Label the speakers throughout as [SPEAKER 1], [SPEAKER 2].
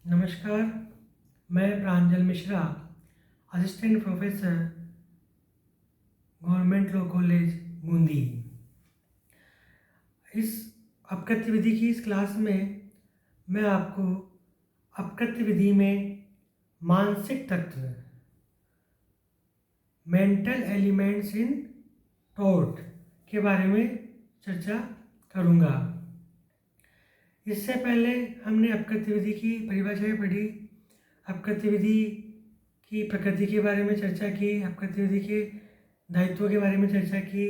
[SPEAKER 1] नमस्कार, मैं Pranjal Mishra, assistant professor, government law college Bundi. इस अपकृत्य विधि की इस क्लास में मैं आपको अपकृत्य विधि में मानसिक तत्व, मेंटल एलिमेंट्स इन टॉर्ट के बारे में चर्चा करूँगा। इससे पहले हमने अपकृत्य विधि की परिभाषाएँ पढ़ी, अपकृत्य विधि की प्रकृति के बारे में चर्चा की, अपकृत्य विधि के दायित्व के बारे में चर्चा की।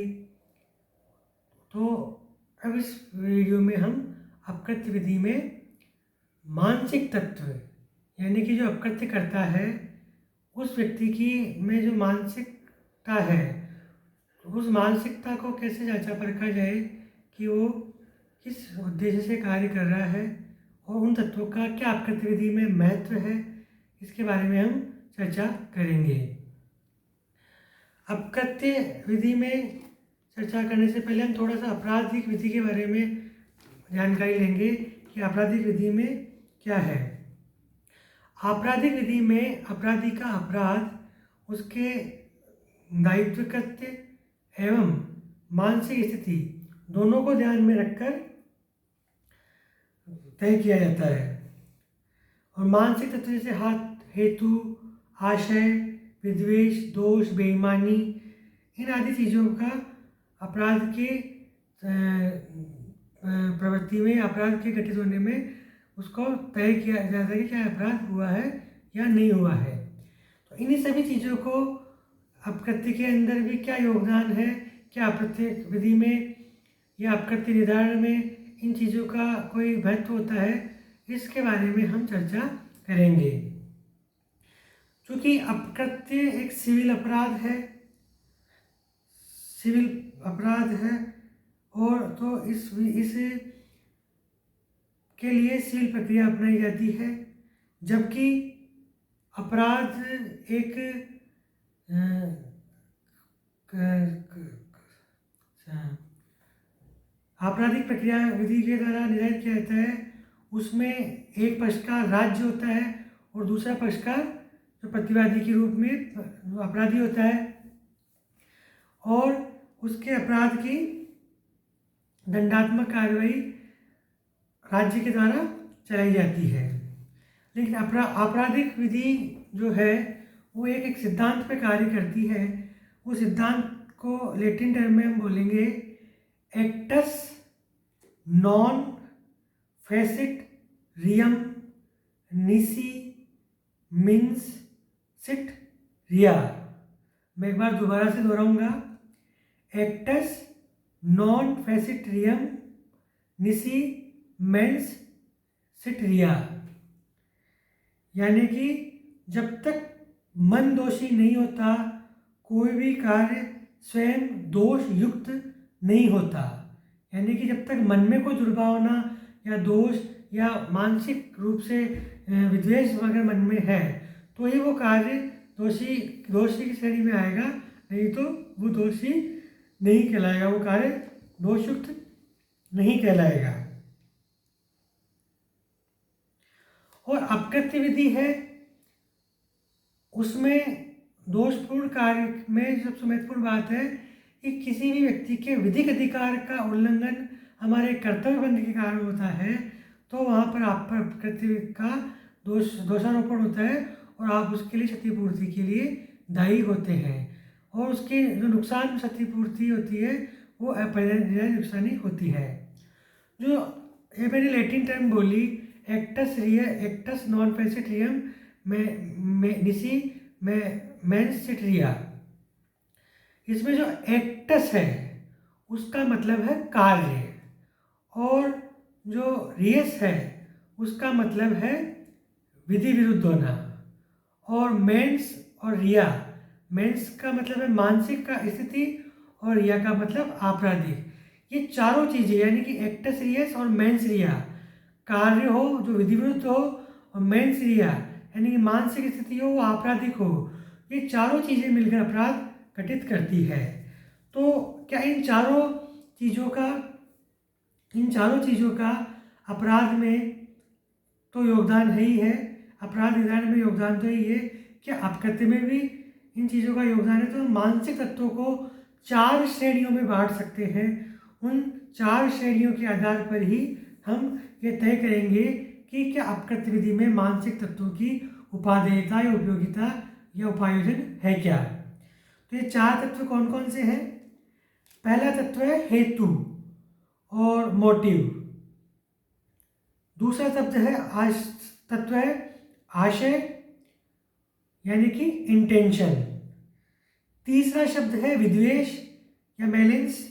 [SPEAKER 1] तो अब इस वीडियो में हम अपकृत्य विधि में मानसिक तत्व यानी कि जो अपकृत्य करता है उस व्यक्ति की में जो मानसिकता है, उस मानसिकता को कैसे जांचा परखा जाए कि वो किस उद्देश्य से कार्य कर रहा है और उन तत्वों का क्या अपकृत्य विधि में महत्व है, इसके बारे में हम चर्चा करेंगे। अपकृत्य विधि में चर्चा करने से पहले हम थोड़ा सा आपराधिक विधि के बारे में जानकारी लेंगे कि आपराधिक विधि में क्या है। आपराधिक विधि में अपराधी का अपराध, उसके दायित्व कृत्य एवं मानसिक स्थिति दोनों को ध्यान में रखकर तय किया जाता है। और मानसिक तत्व जैसे हेतु, आशय, विद्वेष, दोष, बेईमानी, इन आदि चीज़ों का अपराध के प्रवृत्ति में, अपराध के घटित होने में उसको तय किया जाता है कि क्या अपराध हुआ है या नहीं हुआ है। तो इन्हीं सभी चीज़ों को अपकृत्य के अंदर भी क्या योगदान है, क्या अपकृत्य विधि में या अपकृत्य निर्धारण में इन चीज़ों का कोई महत्व होता है, इसके बारे में हम चर्चा करेंगे। क्योंकि अपकृत्य एक सिविल अपराध है और तो इस के लिए सिविल प्रक्रिया अपनाई जाती है, जबकि अपराध एक आपराधिक प्रक्रिया विधि के द्वारा निर्धारित किया जाता है। उसमें एक पक्ष का राज्य होता है और दूसरा पक्ष का जो प्रतिवादी के रूप में अपराधी होता है, और उसके अपराध की दंडात्मक कार्रवाई राज्य के द्वारा चलाई जाती है। लेकिन आपराधिक विधि जो है वो एक सिद्धांत पे कार्य करती है। उस सिद्धांत को लैटिन टर्म में हम बोलेंगे acts non face it रियम निसी mince seat रिया। मैं एक बार दोबारा से दोहराऊंगा, acts non face it रियम निसी mains seat रिया। यानी कि जब तक मन दोषी नहीं होता, कोई भी कार्य स्वयं दोष युक्त नहीं होता। यानी कि जब तक मन में कोई दुर्भावना या दोष या मानसिक रूप से विद्वेष अगर मन में है तो ही वो कार्य दोषी की श्रेणी में आएगा, नहीं तो वो दोषी नहीं कहलाएगा, वो कार्य दोषयुक्त नहीं कहलाएगा। और अपकृत्य विधि है, उसमें दोषपूर्ण कार्य में सबसे महत्वपूर्ण बात है कि किसी भी व्यक्ति के विधिक अधिकार का उल्लंघन हमारे कर्तव्य बंध के कारण होता है, तो वहाँ पर आप पर अपकृत्य का दोषारोपण होता है और आप उसके लिए क्षतिपूर्ति के लिए दायी होते हैं। और उसके जो नुकसान क्षतिपूर्ति होती है वो अपरिहार्य नुकसानी होती है। जो ये मैंने लैटिन टर्म बोली acts non face it रियम निसी mains seat रिया, इसमें जो एक्टस है उसका मतलब है कार्य, और जो रियस है उसका मतलब है विधि विरुद्ध होना, और मेंस और रिया, मेंस का मतलब है मानसिक का स्थिति और रिया का मतलब आपराधिक। ये चारों चीज़ें यानी कि एक्टस रियस और मेंस रिया, कार्य हो जो विधि विरुद्ध हो और मेंस रिया यानी कि मानसिक स्थिति हो वो आपराधिक हो, ये चारों चीज़ें मिलकर अपराध घटित करती है। तो क्या इन चारों चीज़ों का अपराध में तो योगदान है ही है, अपराध निदान में योगदान तो यही है कि अपकृत्य में भी इन चीज़ों का योगदान है। तो मानसिक तत्वों को 4 श्रेणियों में बांट सकते हैं। उन 4 श्रेणियों के आधार पर ही हम ये तय करेंगे कि क्या अपकृत्य विधि में मानसिक तत्वों की उपादेयता या उपयोगिता या उपायोजन है क्या। तो ये 4 तत्व कौन कौन से हैं? पहला तत्व है हेतु और मोटिव। दूसरा तत्व है आशय यानी कि इंटेंशन। तीसरा शब्द है विद्वेष या मेलिन्स।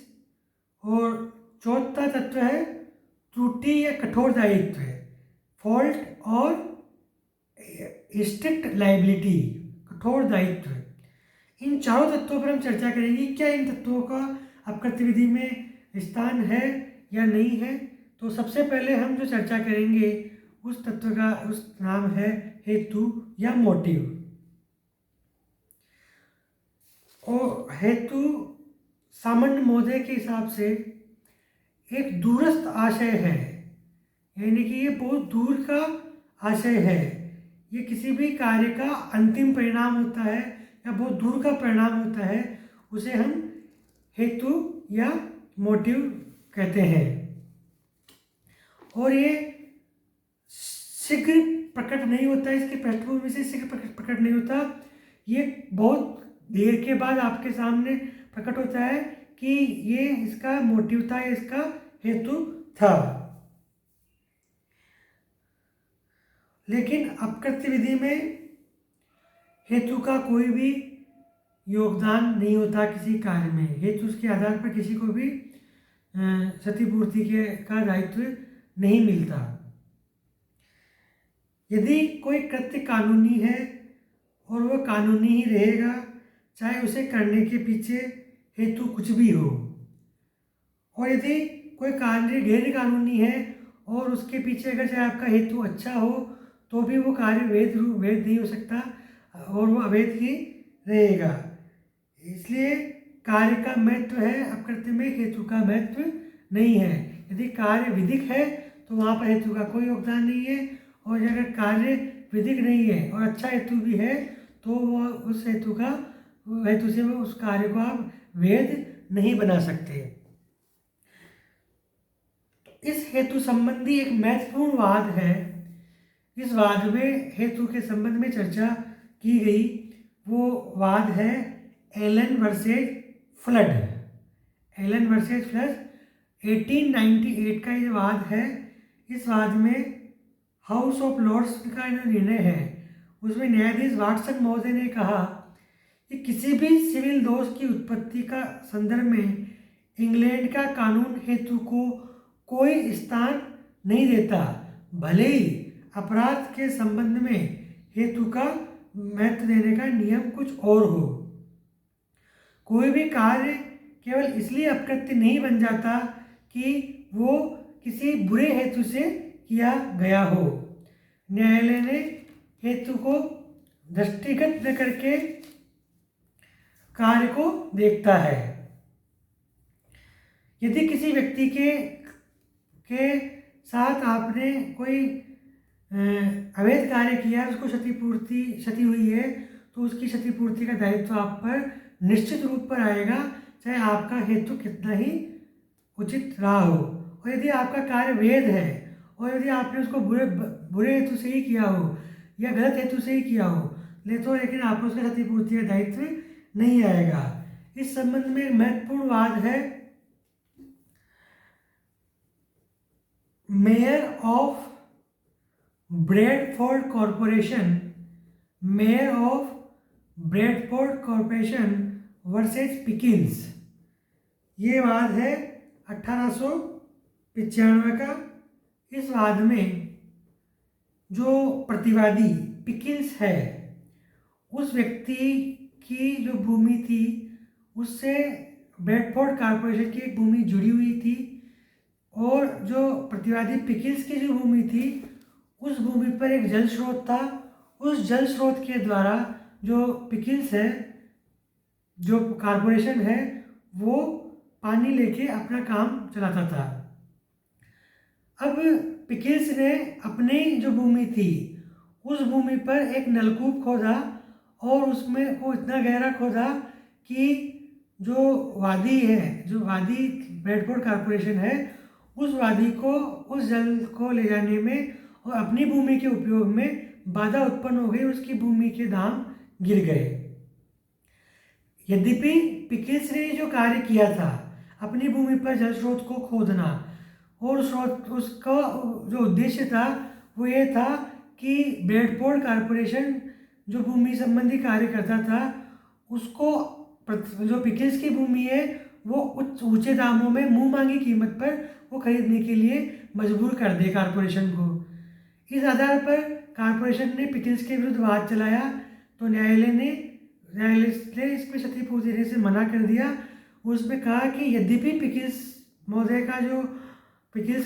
[SPEAKER 1] और चौथा तत्व है त्रुटि या कठोर दायित्व, फॉल्ट और स्ट्रिक्ट लाइबिलिटी, कठोर दायित्व। इन चारों तत्वों पर हम चर्चा करेंगे क्या इन तत्वों का अपकृत्य विधि में स्थान है या नहीं है। तो सबसे पहले हम जो चर्चा करेंगे उस तत्व का उस नाम है हेतु या मोटिव। और हेतु सामान्य महोदय के हिसाब से एक दूरस्थ आशय है, यानी कि ये बहुत दूर का आशय है। ये किसी भी कार्य का अंतिम परिणाम होता है या बहुत दूर का परिणाम होता है, उसे हम हेतु या मोटिव कहते हैं। और ये शीघ्र प्रकट नहीं होता, इसकी पृष्ठभूमि से शीघ्र प्रकट नहीं होता। ये बहुत देर के बाद आपके सामने प्रकट होता है कि ये इसका मोटिव था, इसका हेतु था। लेकिन अपकृत्य विधि में हेतु का कोई भी योगदान नहीं होता किसी कार्य में। हेतु के आधार पर किसी को भी क्षतिपूर्ति का दायित्व नहीं मिलता। यदि कोई कृत्य कानूनी है और वह कानूनी ही रहेगा, चाहे उसे करने के पीछे हेतु कुछ भी हो। और यदि कोई कार्य गैर कानूनी है और उसके पीछे अगर चाहे आपका हेतु अच्छा हो तो भी वो कार्य वैध नहीं हो सकता और वो अवैध ही रहेगा। इसलिए कार्य का महत्व है अपकृत्य में, हेतु का महत्व नहीं है। यदि कार्य विधिक है तो वहाँ पर हेतु का कोई योगदान नहीं है, और अगर कार्य विधिक नहीं है और अच्छा हेतु भी है तो वह उस हेतु से वो उस कार्य को आप वैध नहीं बना सकते। इस हेतु संबंधी एक महत्वपूर्ण वाद है। इस वाद में हेतु के संबंध में चर्चा की गई, वो वाद है Allen versus Flood. Allen versus Flood 1898 का ये वाद है। इस वाद में हाउस ऑफ लॉर्ड्स का जो निर्णय है उसमें न्यायाधीश वाटसन महोदय ने कहा कि किसी भी सिविल दोष की उत्पत्ति का संदर्भ में इंग्लैंड का कानून हेतु को कोई स्थान नहीं देता, भले ही अपराध के संबंध में हेतु का महत्व देने का नियम कुछ और हो। कोई भी कार्य केवल इसलिए अपकृत्य नहीं बन जाता कि वो किसी बुरे हेतु से किया गया हो। न्यायालय ने हेतु को दृष्टिगत न करके कार्य को देखता है। यदि किसी व्यक्ति के साथ आपने कोई अवैध कार्य किया, उसको क्षति हुई है, तो उसकी क्षतिपूर्ति का दायित्व आप पर निश्चित रूप पर आएगा, चाहे आपका हेतु कितना ही उचित रहा हो। और यदि आपका कार्य वैध है और यदि आपने उसको बुरे हेतु से ही किया हो या गलत हेतु से ही किया हो लेकिन आपको उसका क्षतिपूर्ति का दायित्व नहीं आएगा। इस संबंध में एक महत्वपूर्ण वाद है mayor of Bradford corporation versus Pickles. ये वाद है 1895 का। इस वाद में जो प्रतिवादी पिकिल्स है, उस व्यक्ति की जो भूमि थी उससे ब्रैडफोर्ड कॉरपोरेशन की एक भूमि जुड़ी हुई थी, और जो प्रतिवादी पिकिल्स की जो भूमि थी उस भूमि पर एक जल स्रोत था। उस जल स्रोत के द्वारा जो पिकिल्स है, जो कॉरपोरेशन है, वो पानी लेके अपना काम चलाता था। अब पिकिल्स ने अपनी जो भूमि थी उस भूमि पर एक नलकूप खोदा और उसमें वो इतना गहरा खोदा कि जो वादी है, जो वादी ब्रैडफोर्ड कॉरपोरेशन है, उस वादी को, उस जल को ले जाने में और अपनी भूमि के उपयोग में बाधा उत्पन्न हो गई, उसकी भूमि के दाम गिर गए। यद्यपि पिकिल्स ने जो कार्य किया था, अपनी भूमि पर जल स्रोत को खोदना, और उसका जो उद्देश्य था वो ये था कि ब्रैडफोर्ड कॉरपोरेशन जो भूमि संबंधी कार्य करता था, उसको जो पिकिल्स की भूमि है वो ऊंचे दामों में मुंह मांगी कीमत पर वो खरीदने के लिए मजबूर कर दे कॉरपोरेशन को। इस आधार पर कॉरपोरेशन ने पिकिल्स के विरुद्ध वाद चलाया, तो न्यायालय ने इसमें क्षतिपूर्ति देने से मना कर दिया। उसमें कहा कि यद्यपि पिकिल्स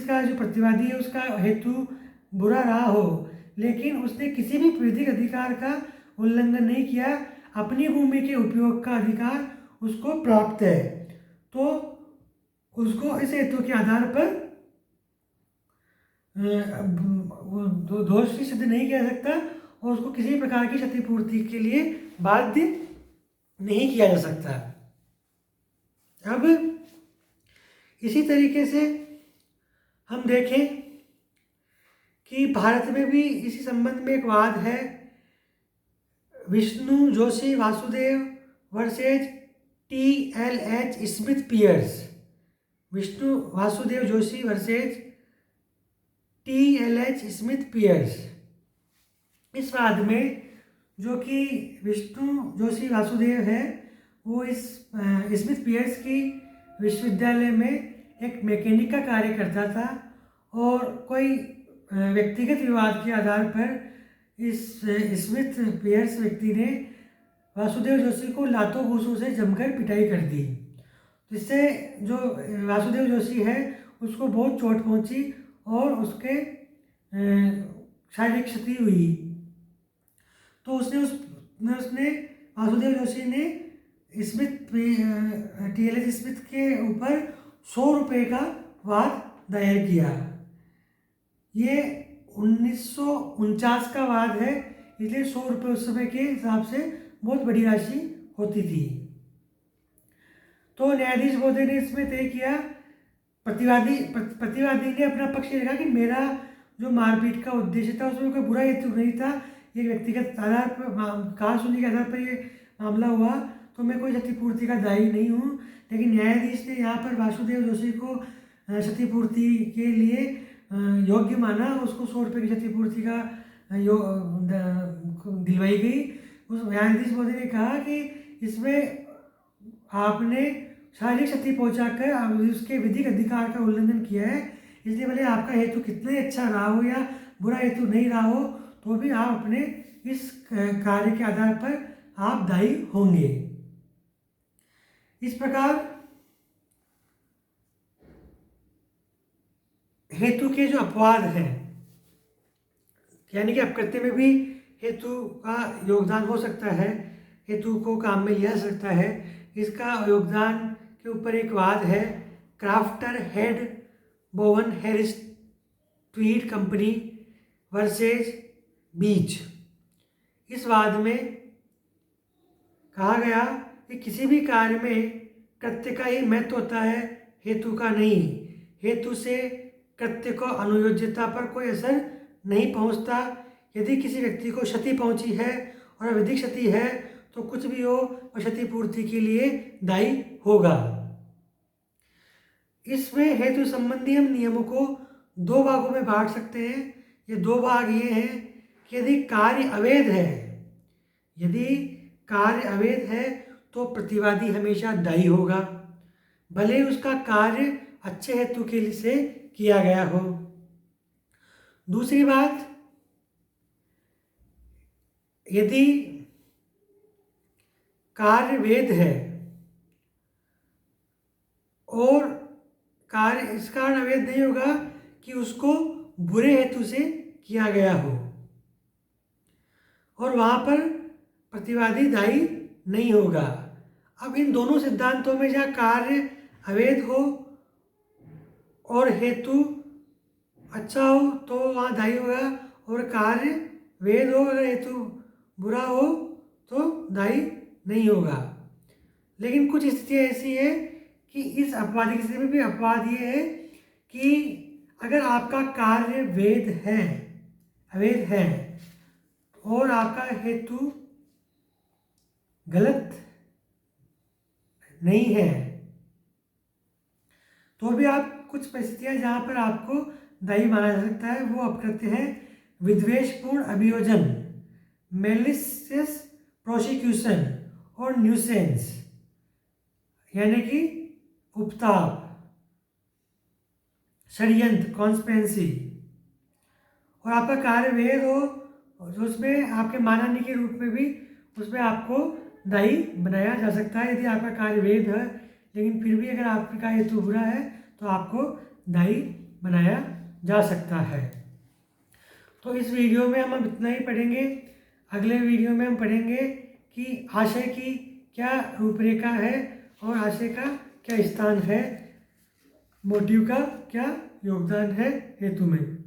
[SPEAKER 1] का जो प्रतिवादी है उसका हेतु बुरा रहा हो, लेकिन उसने किसी भी विधिक अधिकार का उल्लंघन नहीं किया, अपनी भूमि के उपयोग का अधिकार उसको प्राप्त है, तो उसको इस हेतु के आधार पर दोष की सिद्ध नहीं किया सकता और उसको किसी प्रकार की क्षतिपूर्ति के लिए बाध्य नहीं किया जा सकता। अब इसी तरीके से हम देखें कि भारत में भी इसी संबंध में एक वाद है, Vishnu Joshi Vasudev versus TLH Smith Pierce. Vishnu Vasudev Joshi versus TLH Smith Pierce. इस वाद में जो कि विष्णु जोशी वासुदेव है, वो इस स्मिथ पियर्स की विश्वविद्यालय में एक मैकेनिक का कार्य करता था और कोई व्यक्तिगत विवाद के आधार पर इस स्मिथ पियर्स व्यक्ति ने वासुदेव जोशी को लातों घूंसों से जमकर पिटाई कर दी, जिससे जो वासुदेव जोशी है उसको बहुत चोट पहुंची और उसके शारीरिक क्षति हुई। तो उसने वासुदेव जोशी ने TLH स्मिथ के ऊपर 100 रुपये का वाद दायर किया। ये 1949 का वाद है, इसलिए 100 रुपये उस समय के हिसाब से बहुत बड़ी राशि होती थी। तो न्यायाधीश महोदय ने इसमें तय किया, प्रतिवादी ने अपना पक्ष रखा कि मेरा जो मारपीट का उद्देश्य था उसमें कोई बुरा हेतु नहीं था, ये व्यक्तिगत आधार पर कहा सुनी के आधार पर ये मामला हुआ, तो मैं कोई क्षतिपूर्ति का दायी नहीं हूँ। लेकिन न्यायाधीश ने यहाँ पर वासुदेव जोशी को क्षतिपूर्ति के लिए योग्य माना, उसको 100 रुपये की क्षतिपूर्ति का दिलवाई गई। उस न्यायाधीश महोदय ने कहा कि इसमें आपने शारीरिक क्षति पहुंचाकर उसके विधिक अधिकार का उल्लंघन किया है, इसलिए भले आपका हेतु कितना अच्छा रहा हो या बुरा हेतु नहीं रहा हो, तो भी आप अपने इस कार्य के आधार पर आप दायी होंगे। इस प्रकार हेतु के जो अपवाद हैं, यानी कि अपकृत्य में भी हेतु का योगदान हो सकता है, हेतु को काम में लिया जा सकता है, इसका योगदान के ऊपर एक वाद है, Crofter hand woven Harris Tweed company versus Veitch. इस वाद में कहा गया कि किसी भी कार्य में कृत्य का ही महत्व होता है, हेतु का नहीं। हेतु से कृत्य को अनुयोज्यता पर कोई असर नहीं पहुंचता। यदि किसी व्यक्ति को क्षति पहुंची है और अवैधिक क्षति है तो कुछ भी हो और क्षतिपूर्ति के लिए दायी होगा। इसमें हेतु संबंधी हम नियमों को 2 भागों में बांट सकते हैं। ये 2 भाग ये हैं कि यदि कार्य अवैध है तो प्रतिवादी हमेशा दायी होगा, भले ही उसका कार्य अच्छे हेतु के लिए से किया गया हो। दूसरी बात, यदि कार्य वैध है और कार्य इस कारण अवैध नहीं होगा कि उसको बुरे हेतु से किया गया हो और वहाँ पर प्रतिवादी दायी नहीं होगा। अब इन दोनों सिद्धांतों में जहाँ कार्य अवैध हो और हेतु अच्छा हो तो वहाँ दायी होगा, और कार्य वेद हो अगर हेतु बुरा हो तो दायी नहीं होगा। लेकिन कुछ स्थितियाँ ऐसी है कि इस अपवाद की स्थिति में भी अपवाद ये है कि अगर आपका कार्य वेद है, अवेद है और आपका हेतु गलत नहीं है, तो भी आप कुछ परिस्थितियाँ जहाँ पर आपको दायी माना जा सकता है, वो आप करते हैं विद्वेषपूर्ण अभियोजन, मेलिशियस प्रोसिक्यूशन और न्यूसेंस, यानी कि उपताप, षड्यंत्र, कॉन्स्पिरेसी, और आपका कार्य वेद हो तो उसमें आपके मानहानि के रूप में भी उसमें आपको दायी बनाया जा सकता है। यदि आपका कार्य वेद है लेकिन फिर भी अगर आपका हेतु बुरा है तो आपको दायी बनाया जा सकता है। तो इस वीडियो में हम अब इतना ही पढ़ेंगे। अगले वीडियो में हम पढ़ेंगे कि आशय की क्या रूपरेखा है और आशय का क्या स्थान है, मोटिव का क्या योगदान है हेतु में।